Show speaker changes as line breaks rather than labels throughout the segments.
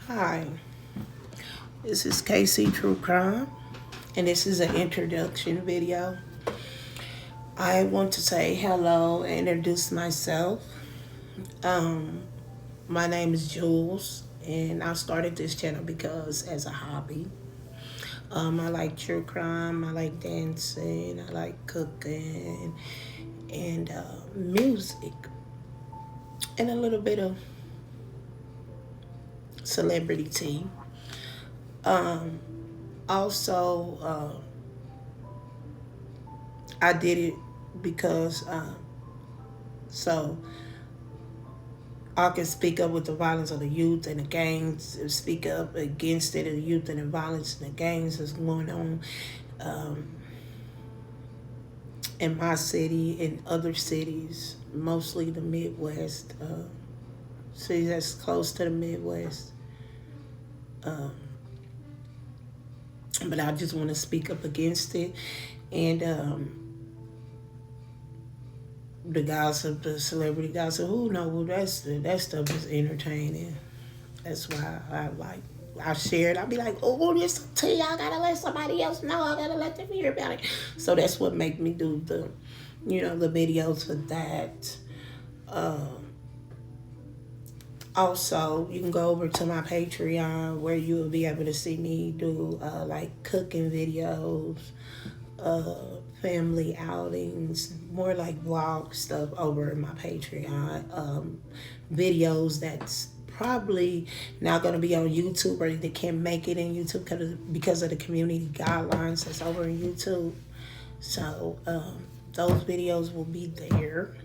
Hi, this is Casey True Crime, and this is an introduction video. I want to say hello and introduce myself. Um, my name is Jules, and I started this channel because as a hobby. I like true crime, I like dancing, I like cooking, and music, and a little bit of celebrity tea. Also, I did it because so I can speak up with the violence of the youth and the gangs, speak up against it, the youth and the violence and the gangs that's going on in my city and other cities, mostly the Midwest, cities that's close to the Midwest. But I just want to speak up against it. And the gossip, the celebrity gossip, who knows, that stuff is entertaining. That's why I share it. I'll be like, oh, this tea, I gotta let somebody else know. I gotta let them hear about it. So that's what make me do the videos for that. Also, you can go over to my Patreon where you will be able to see me do like cooking videos, family outings, more like vlog stuff over in my Patreon. Videos that's probably not going to be on YouTube, or they can't make it in YouTube because of the community guidelines that's over in YouTube. So those videos will be there.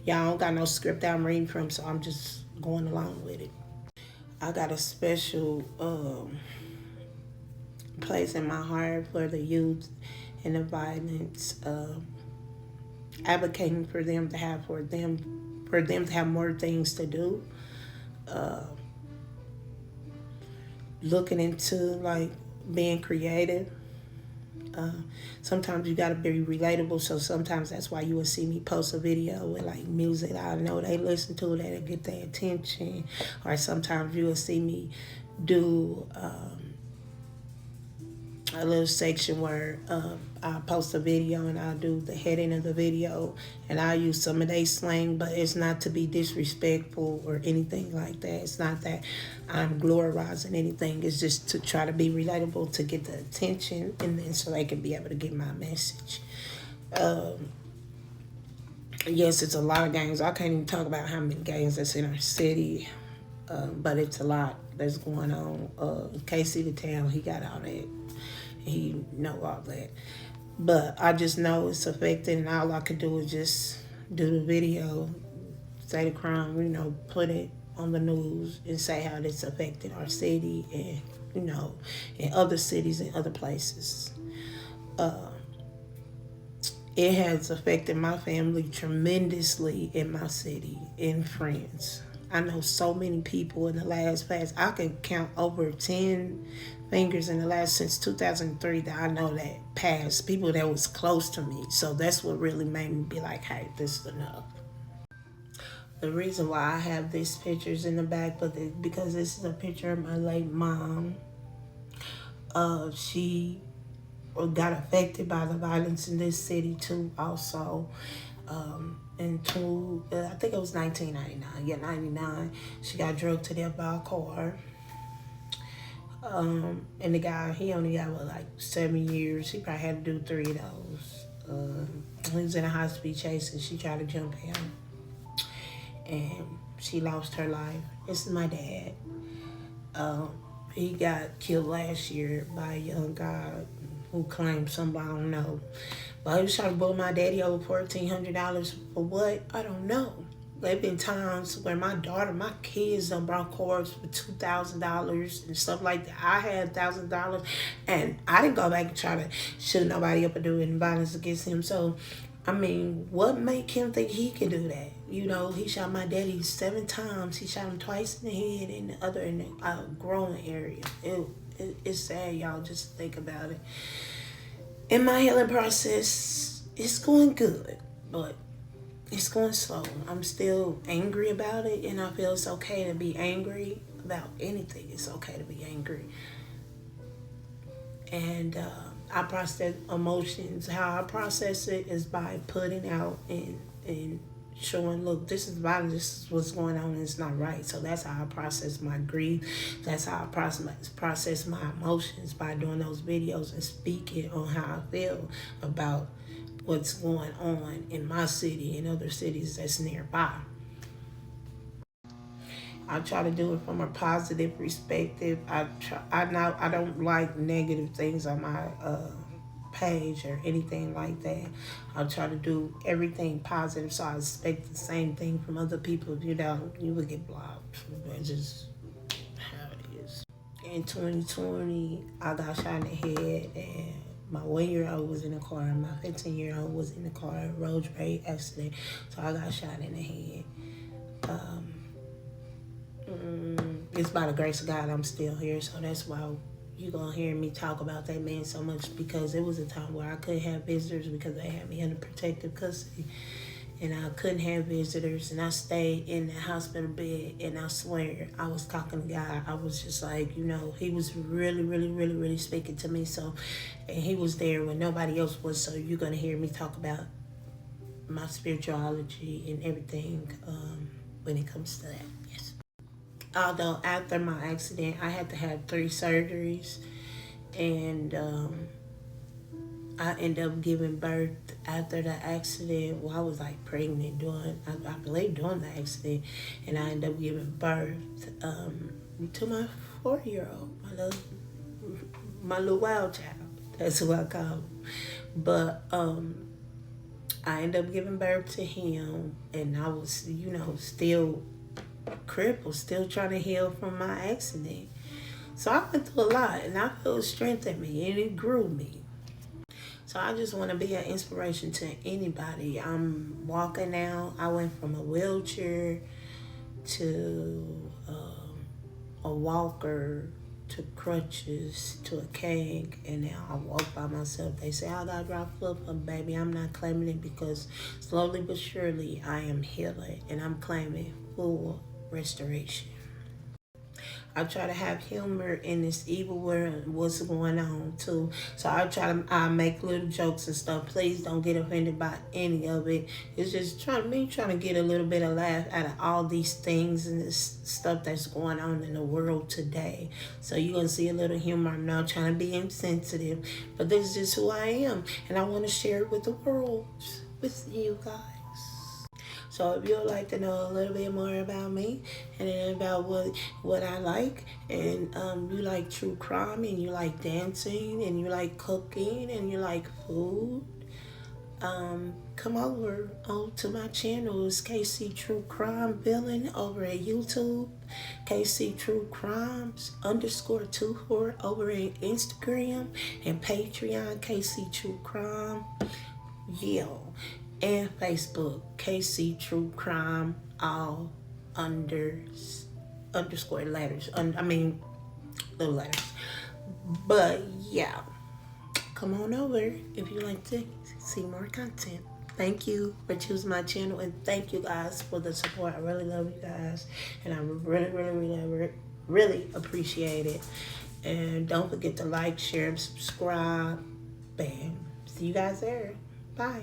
Y'all don't got no script I'm reading from, so I'm just going along with it. I got a special place in my heart for the youth and the violence, advocating for them to have to have more things to do. Looking into like being creative. Sometimes you gotta be relatable, so sometimes that's why you will see me post a video with like music that I know they listen to, that'll get their attention. Or sometimes you will see me do a little section where I post a video and I'll do the heading of the video and I'll use some of their slang, but it's not to be disrespectful or anything like that. It's not that I'm glorizing anything. It's just to try to be relatable to get the attention, and then so they can be able to get my message. Yes, it's a lot of gangs. I can't even talk about how many gangs that's in our city, but it's a lot that's going on. Casey the Town, he got all that. He know all that. But I just know it's affected, and all I could do is just do the video, say the crime, put it on the news and say how this affected our city and, in other cities and other places. It has affected my family tremendously in my city and friends. I know so many people in the past, I can count over 10 fingers in the last, since 2003, that I know that passed, people that was close to me. So that's what really made me be like, hey, this is enough. The reason why I have these pictures in the back, because this is a picture of my late mom. She got affected by the violence in this city too, also. I think it was 1999. Yeah, 99. She got drugged to death by a car. And the guy, he only got like 7 years. He probably had to do 3 of those. He was in a high-speed chase and she tried to jump him. And she lost her life. This is my dad. He got killed last year by a young guy who claimed somebody, I don't know. But he was trying to bully my daddy over $1,400 for what? I don't know. There have been times where my kids done brought cars for $2,000 and stuff like that. I had $1,000 and I didn't go back and try to shoot nobody up or do any violence against him. So, I mean, what made him think he could do that? He shot my daddy 7 times. He shot him twice in the head and the other in the growing area. It's sad, y'all, just think about it. In my healing process, it's going good, but it's going slow. I'm still angry about it, and I feel it's okay to be angry about anything. It's okay to be angry. And I process emotions. How I process it is by putting out and showing, look, this is violence, this is what's going on, and it's not right. So that's how I process my grief. That's how I process my emotions, by doing those videos and speaking on how I feel about what's going on in my city and other cities that's nearby. I try to do it from a positive perspective. I don't like negative things on my page or anything like that. I try to do everything positive, so I expect the same thing from other people. If you don't, you would get blocked. That's just how it is. In 2020, I got shot in the head, and my 1-year-old was in the car, and my 15-year-old was in the car, road rage accident. So I got shot in the head. It's by the grace of God I'm still here, so that's why you're going to hear me talk about that man so much, because it was a time where I couldn't have visitors because they had me under protective custody, and I couldn't have visitors, and I stayed in the hospital bed, and I swear I was talking to God. I was just like, he was really, really, really, really speaking to me, so, and he was there when nobody else was, so you're going to hear me talk about my spirituality and everything when it comes to that. Yes. Although after my accident, I had to have 3 surgeries, and I ended up giving birth after the accident. Well, I was like pregnant I believe during the accident, and I ended up giving birth to my 4-year-old, my little wild child. That's who I call him. But I ended up giving birth to him, and I was, still crippled, still trying to heal from my accident. So I went through a lot, and I feel it strengthened me, and it grew me. So I just want to be an inspiration to anybody. I'm walking now. I went from a wheelchair to a walker to crutches to a cane, and now I walk by myself. They say I gotta drop flip, but baby, I'm not claiming it, because slowly but surely I am healing, and I'm claiming full restoration. I try to have humor in this evil world and what's going on too. So I make little jokes and stuff. Please don't get offended by any of it. It's just trying to get a little bit of laugh out of all these things and this stuff that's going on in the world today. So you're gonna see a little humor. I'm not trying to be insensitive, but this is just who I am, and I want to share it with the world, with you guys. So if you'd like to know a little bit more about me and about what I like, and you like true crime, and you like dancing, and you like cooking, and you like food, come over to my channel. It's KC True Crime Villain over at YouTube, KC True Crimes _24 over at Instagram, and Patreon, KC True Crime. Yeah. And Facebook, KC True Crime, all underscore letters. Little letters. But yeah, come on over if you like to see more content. Thank you for choosing my channel, and thank you guys for the support. I really love you guys, and I really, really, really, really appreciate it. And don't forget to like, share, and subscribe. Bam. See you guys there. Bye.